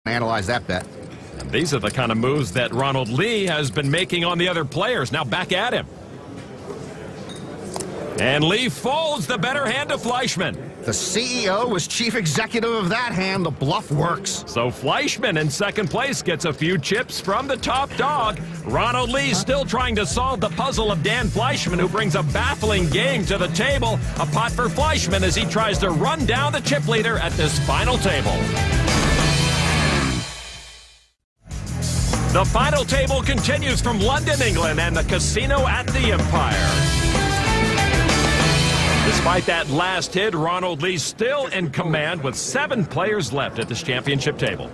Analyze that bet. And these are the kind of moves that Ronald Lee has been making on the other players. Now back at him. And Lee folds the better hand to Fleischmann. The CEO was chief executive of that hand. The bluff works. So Fleischmann in second place gets a few chips from the top dog. Ronald Lee still trying to solve the puzzle of Dan Fleischmann, who brings a baffling game to the table. A pot for Fleischmann as he tries to run down the chip leader at this final table. The final table continues from London, England, and the casino at the Empire. Despite that last hit, Ronald Lee still in command with 7 players left at this championship table.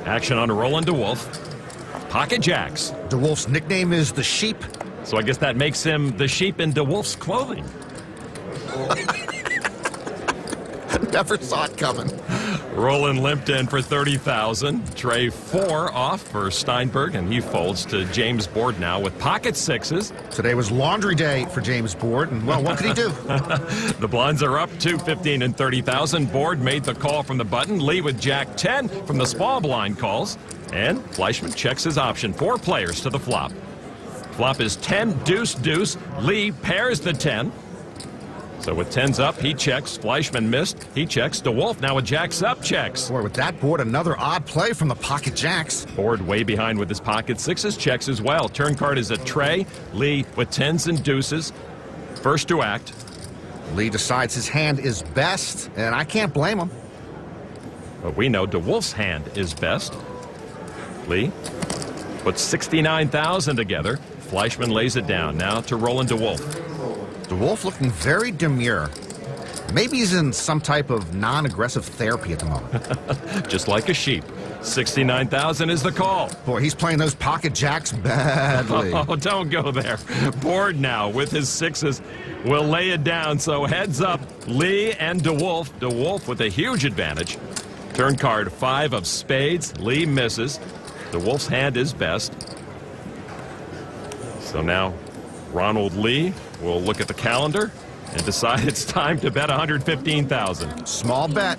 Action on Roland DeWolf. Pocket jacks. DeWolf's nickname is the Sheep. So I guess that makes him the sheep in DeWolf's clothing. Never saw it coming. Roland limped in for 30,000. Tray 4 off for Steinberg, and he folds to James Board now with pocket sixes. Today was laundry day for James Board, and, well, what could he do? The blinds are up to 15 and 30,000. Board made the call from the button. Lee with Jack 10 from the small blind calls. And Fleischmann checks his option. 4 players to the flop. Flop is 10, deuce, deuce. Lee pairs the 10. So with 10s up, he checks. Fleischmann missed. He checks. DeWolf now with jacks up, checks. Boy, with that board, another odd play from the pocket jacks. Board way behind with his pocket sixes, checks as well. Turn card is a tray. Lee with 10s and deuces. First to act. Lee decides his hand is best, and I can't blame him. But we know DeWolf's hand is best. Lee puts 69,000 together. Fleischmann lays it down. Now to Roland DeWolf. DeWolf looking very demure. Maybe he's in some type of non-aggressive therapy at the moment. Just like a sheep. 69,000 is the call. Boy, he's playing those pocket jacks badly. Oh, don't go there. Board now with his sixes. Will lay it down, so heads up. Lee and DeWolf. DeWolf with a huge advantage. Turn card 5 of spades. Lee misses. DeWolf's hand is best. So now Ronald Lee will look at the calendar and decide it's time to bet 115,000. Small bet.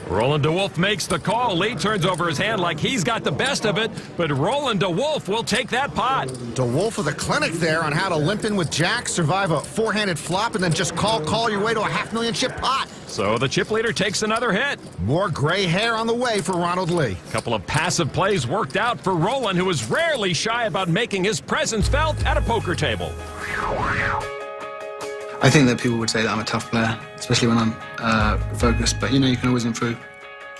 Roland DeWolf makes the call. Lee turns over his hand like he's got the best of it, but Roland DeWolf will take that pot. DeWolf with a clinic there on how to limp in with jacks, survive a 4-handed flop, and then just call your way to a $500,000 chip pot. So the chip leader takes another hit. More gray hair on the way for Ronald Lee. A couple of passive plays worked out for Roland, who is rarely shy about making his presence felt at a poker table. I think that people would say that I'm a tough player, especially when I'm focused, but you know, you can always improve.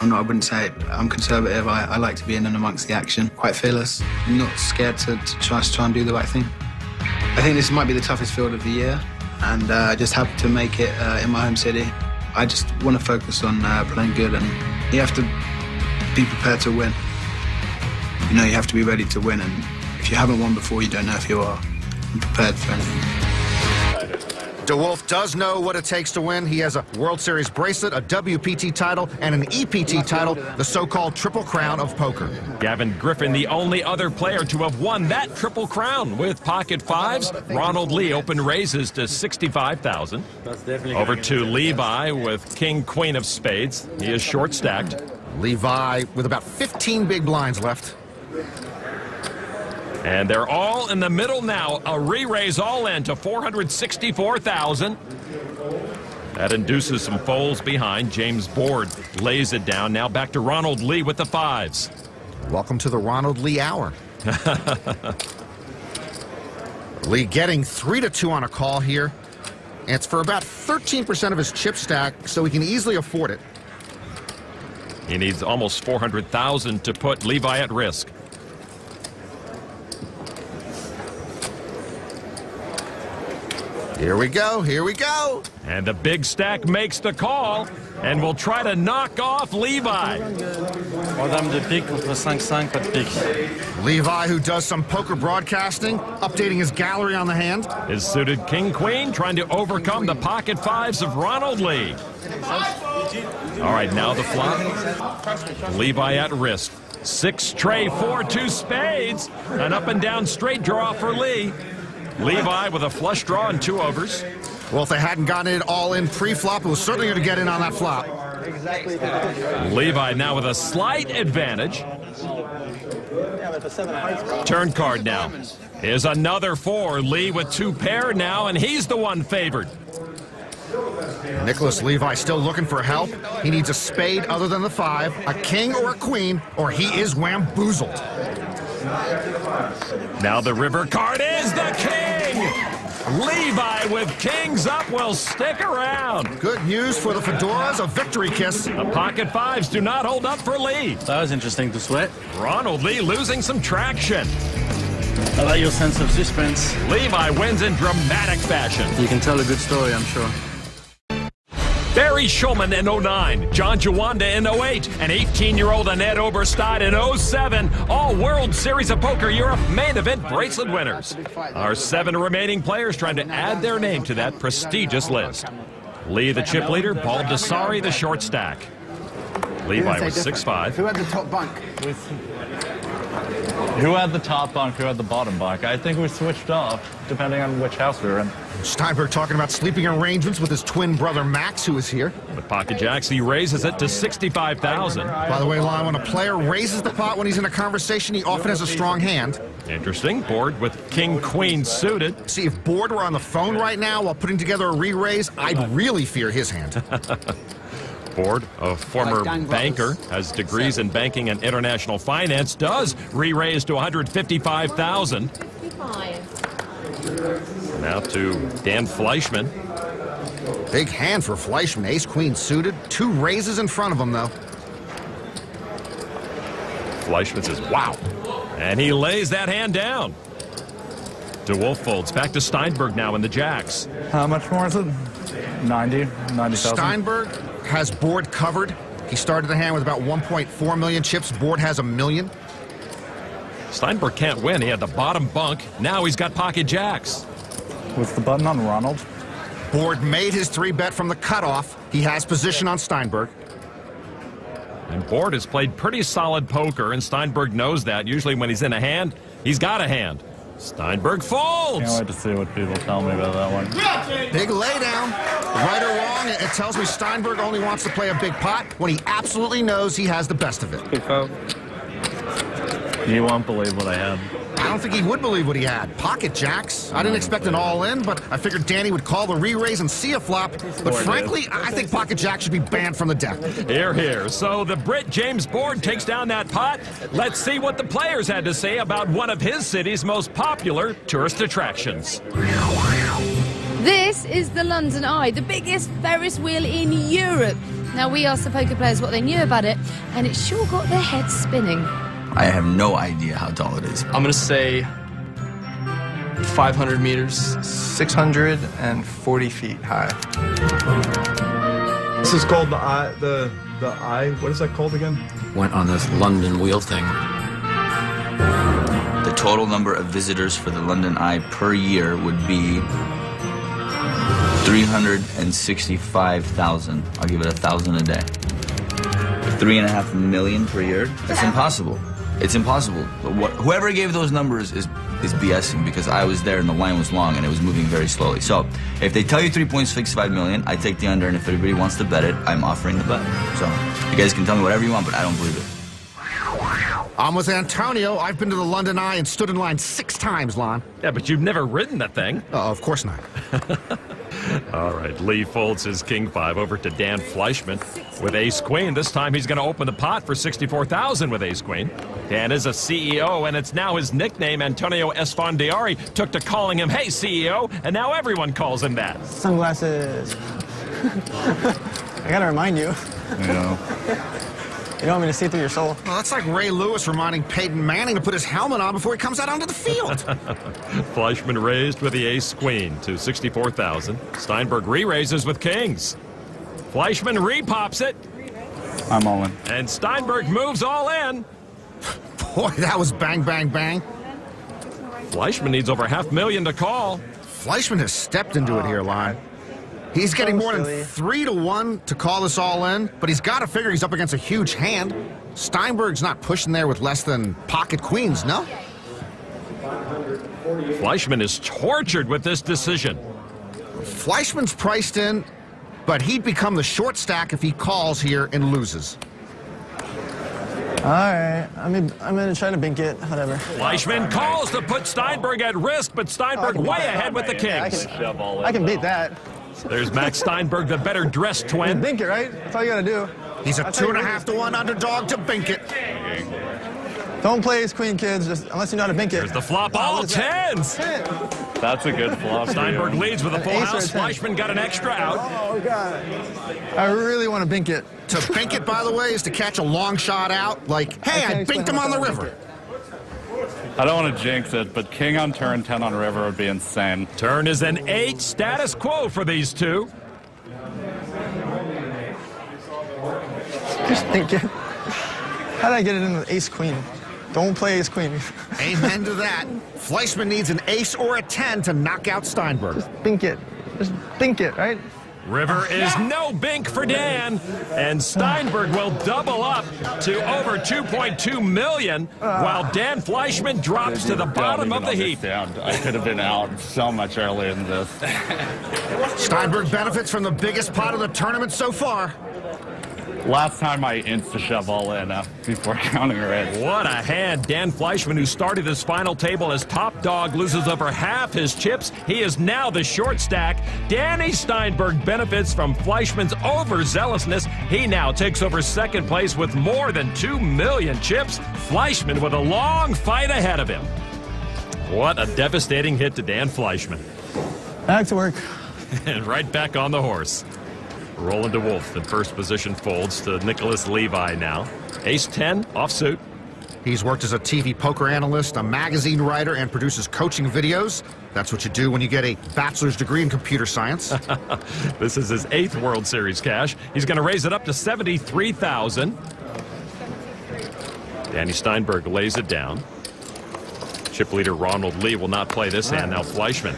I wouldn't say I'm conservative. I like to be in and amongst the action. Quite fearless. I'm not scared to try and do the right thing. I think this might be the toughest field of the year, and I just happen to make it in my home city. I just want to focus on playing good, and you have to be prepared to win. You know, you have to be ready to win, and if you haven't won before, you don't know if you are prepared for anything. DeWolf does know what it takes to win. He has a World Series bracelet, a WPT title, and an EPT title, the so-called Triple Crown of poker. Gavin Griffin, the only other player to have won that Triple Crown with pocket fives. Ronald Lee open raises to 65,000. Over to Levi with King, Queen of spades. He is short stacked. Levi with about 15 big blinds left. And they're all in the middle now. A re-raise all in to 464,000. That induces some folds behind. James Board lays it down. Now back to Ronald Lee with the fives. Welcome to the Ronald Lee Hour. Lee getting 3-2 on a call here. And it's for about 13% of his chip stack, so he can easily afford it. He needs almost 400,000 to put Levi at risk. Here we go, here we go. And the big stack makes the call and will try to knock off Levi. Madame de pique contre 5-5, pas de pique. Levi, who does some poker broadcasting, updating his gallery on the hand. His suited king-queen trying to overcome the pocket fives of Ronald Lee. All right, now the flop. Levi at risk. 6 tray, 4-2 spades. An up and down straight draw for Lee. Levi with a flush draw and 2 overs. Well, if they hadn't gotten it all in pre-flop, it was certainly going to get in on that flop. Levi now with a slight advantage. Turn card now. Here's another 4. Lee with 2 pair now, and he's the one favored. Nicholas Levi still looking for help. He needs a spade other than the 5, a king or a queen, or he is wamboozled. Now the river card is the king! Levi with kings up will stick around. Good news for the Fedoras, a victory kiss. The pocket 5s do not hold up for Lee. That was interesting to sweat. Ronald Lee losing some traction. I like your sense of suspense. Levi wins in dramatic fashion. You can tell a good story, I'm sure. Barry Schulman in 09, John Juanda in 08, and 18-year-old Annette Oberstadt in 07, all World Series of Poker Europe main event bracelet winners. Our 7 remaining players trying to add their name to that prestigious list. Lee, the chip leader, Baldessari, the short stack. Levi was 6'5". Who had the top bunk? Who had the top bunk, who had the bottom bunk? I think we switched off, depending on which house we were in. Steinberg talking about sleeping arrangements with his twin brother Max, who is here. With pocket jacks, he raises it to 65,000. By the way, Lon, when a player raises the pot when he's in a conversation, he often has a strong hand. Interesting. Board with king-queen suited. See, if Board were on the phone right now while putting together a re-raise, I'd really fear his hand. Board, a former banker, has degrees in banking and international finance, does re-raise to 155,000. Now to Dan Fleischman. Big hand for Fleischman, ace-queen suited. 2 raises in front of him, though. Fleischman says, wow. And he lays that hand down. DeWolf folds back to Steinberg now in the jacks. How much more is it? 90,000. Steinberg has Board covered. He started the hand with about 1.4 million chips. Board has $1 million. Steinberg can't win. He had the bottom bunk. Now he's got pocket jacks. What's the button on Ronald? Board made his 3-bet from the cutoff. He has position on Steinberg. And Board has played pretty solid poker, and Steinberg knows that. Usually when he's in a hand, he's got a hand. Steinberg folds. Can't wait to see what people tell me about that one. Big laydown. Right or wrong, it tells me Steinberg only wants to play a big pot when he absolutely knows he has the best of it. You won't believe what I had. I don't think he would believe what he had. Pocket jacks. I didn't expect an all-in, but I figured Danny would call the re-raise and see a flop. But frankly, I think pocket jack should be banned from the deck. Here, here. So the Brit James Board takes down that pot. Let's see what the players had to say about one of his city's most popular tourist attractions. This is the London Eye, the biggest Ferris wheel in Europe. Now, we asked the poker players what they knew about it, and it sure got their heads spinning. I have no idea how tall it is. I'm going to say 500 meters. 640 feet high. This is called the eye, the eye, what is that called again? Went on this London wheel thing. The total number of visitors for the London Eye per year would be 365,000. I'll give it 1,000 a day. 3.5 million per year? That's impossible. It's impossible. Whoever gave those numbers is BSing, because I was there and the line was long and it was moving very slowly. So if they tell you 3.65 million, I take the under, and if everybody wants to bet it, I'm offering the bet. So you guys can tell me whatever you want, but I don't believe it. I'm with Antonio. I've been to the London Eye and stood in line 6 times, Lon. Yeah, but you've never ridden that thing. Oh, of course not. All right, Lee folds his king 5 over to Dan Fleischman with ace-queen. This time he's going to open the pot for 64,000 with ace-queen. Dan is a CEO, and it's now his nickname. Antonio Esfandiari took to calling him, hey, CEO, and now everyone calls him that. Sunglasses. I gotta remind you. Yeah. You don't want me to see through your soul. Well, that's like Ray Lewis reminding Peyton Manning to put his helmet on before he comes out onto the field. Fleischman raised with the ace-queen to 64,000. Steinberg re-raises with kings. Fleischman re-pops it. I'm all in. And Steinberg moves all in. Boy, that was bang, bang, bang. Fleischman needs over $500,000 to call. Fleischman has stepped into it here, Lon. He's getting more than 3-1 to call this all in, but he's got to figure he's up against a huge hand. Steinberg's not pushing there with less than pocket queens, no? Fleischman is tortured with this decision. Fleischman's priced in but he'd become the short stack if he calls here and loses. All right, I'm gonna try to bink it, whatever. Fleischman calls to put Steinberg at risk, but Steinberg way ahead with the kings. I can beat that. There's Max Steinberg, the better dressed twin. Bink it, right? That's all you gotta do. He's a 2.5 to 1 underdog to bink it. Don't play ace queen, kids, just unless you know how to bink it. There's the flop, all tens. That's a good flop. Steinberg leads with a full ace or a house. 10. Fleischman got an extra out. Oh, God. I really want to bink it. To bink it, by the way, is to catch a long shot out. Like, hey, I binked him on the river. I don't want to jinx it, but king on turn, 10 on river would be insane. Turn is an 8. Status quo for these two. Just bink it. How did I get it in with ace queen? Don't play ace queen. Amen to that. Fleischman needs an ace or a 10 to knock out Steinberg. Just bink it. Just bink it, right? River is no bink for Dan, and Steinberg will double up to over 2.2 million, while Dan Fleischman drops to the bottom of the heap. I could have been out so much earlier than this. Steinberg benefits from the biggest pot of the tournament so far. Last time I insta-shove all in before counting reds. What a hand. Dan Fleischman, who started his final table as top dog, loses over half his chips. He is now the short stack. Danny Steinberg benefits from Fleischman's overzealousness. He now takes over second place with more than 2 million chips. Fleischman with a long fight ahead of him. What a devastating hit to Dan Fleischman. Back to work. And right back on the horse. Roland DeWolf in first position folds to Nicholas Levi now. Ace-10 offsuit. He's worked as a TV poker analyst, a magazine writer, and produces coaching videos. That's what you do when you get a bachelor's degree in computer science. This is his 8th World Series cash. He's going to raise it up to $73,000. Danny Steinberg lays it down. Chip leader Ronald Lee will not play this hand. Now Fleischman.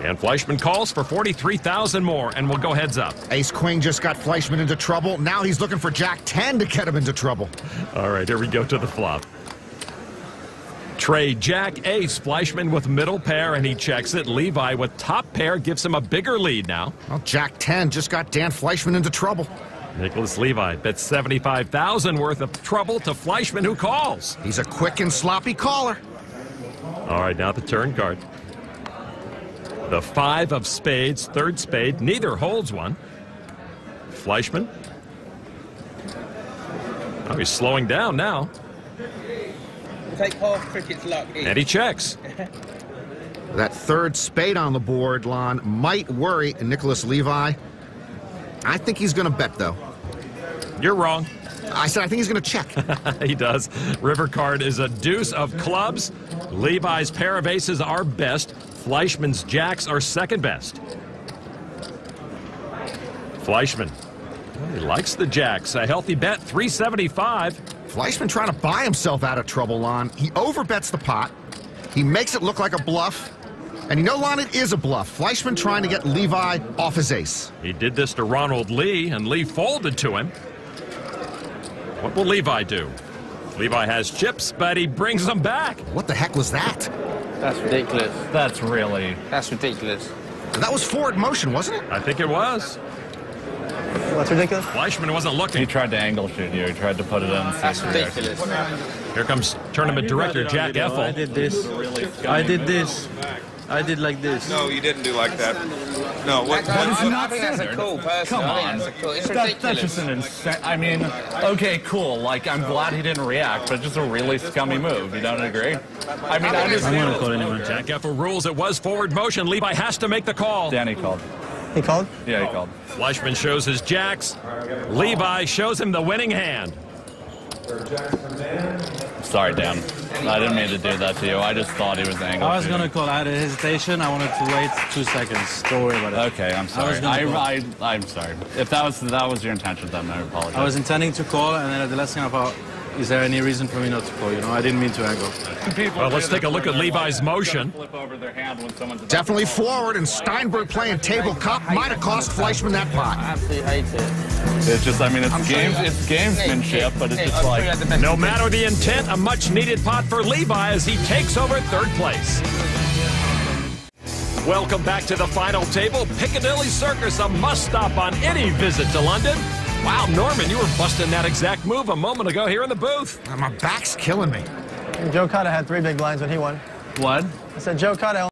And Fleischman calls for $43,000 more, and will go heads up. Ace-Queen just got Fleischman into trouble. Now he's looking for Jack-10 to get him into trouble. All right, here we go to the flop. Trade Jack-Ace. Fleischman with middle pair, and he checks it. Levi with top pair gives him a bigger lead now. Well, Jack-10 just got Dan Fleischman into trouble. Nicholas Levi bets $75,000 worth of trouble to Fleischman, who calls. He's a quick and sloppy caller. All right, now the turn card. The 5 of spades, third spade, neither holds one. Fleischman. Oh, he's slowing down now. We'll take half cricket's luck each. And he checks. That third spade on the board, Lon, might worry Nicholas Levi. I think he's going to bet, though. You're wrong. I said I think he's going to check. He does. River card is a deuce of clubs. Levi's pair of aces are best. Fleischman's jacks are second best. Fleischman. He likes the jacks. A healthy bet, $375. Fleischman trying to buy himself out of trouble, Lon. He overbets the pot. He makes it look like a bluff. And you know, Lon, it is a bluff. Fleischman trying to get Levi off his ace. He did this to Ronald Lee, and Lee folded to him. What will Levi do? Levi has chips, but he brings them back. What the heck was that? That's ridiculous. That's ridiculous. That was forward motion, wasn't it? I think it was. What's ridiculous? Fleischman wasn't looking. He tried to angle shoot you. He tried to put it in. That's ridiculous. Here comes tournament director Jack Effel. I did this. I did this. I did like this. No, you didn't do like that. No, what? I think that's a cool person. Come on. It's That's ridiculous. just an insane. I mean, okay, cool. Like, I'm glad he didn't react, but just a really scummy move. You don't agree? I mean, I understand. I'm gonna call anyway. Jack Effel rules it was forward motion. Levi has to make the call. Danny called. He called? Yeah, he called. Fleischman shows his jacks. Levi shows him the winning hand. Sorry, Dan. I didn't mean to do that to you. I just thought he was angling. I was gonna call. I had a hesitation. I wanted to wait 2 seconds. Don't worry about it. Okay, I'm sorry. I'm sorry. If that was your intention, then I apologize. I was intending to call, and then at the last thing I thought, is there any reason for me not to call? You know, I didn't mean to angle. Well, let's take a look at Levi's motion. Definitely forward, and Steinberg playing table cup might have cost Fleischman that pot. I absolutely hate it. It's just, I mean, it's gamesmanship, but it's just like... No matter the intent, a much-needed pot for Levi as he takes over third place. Welcome back to the final table. Piccadilly Circus, a must-stop on any visit to London. Wow, Norman, you were busting that exact move a moment ago here in the booth. My back's killing me. Joe Cotta had 3 big blinds when he won. What? I said Joe Cotta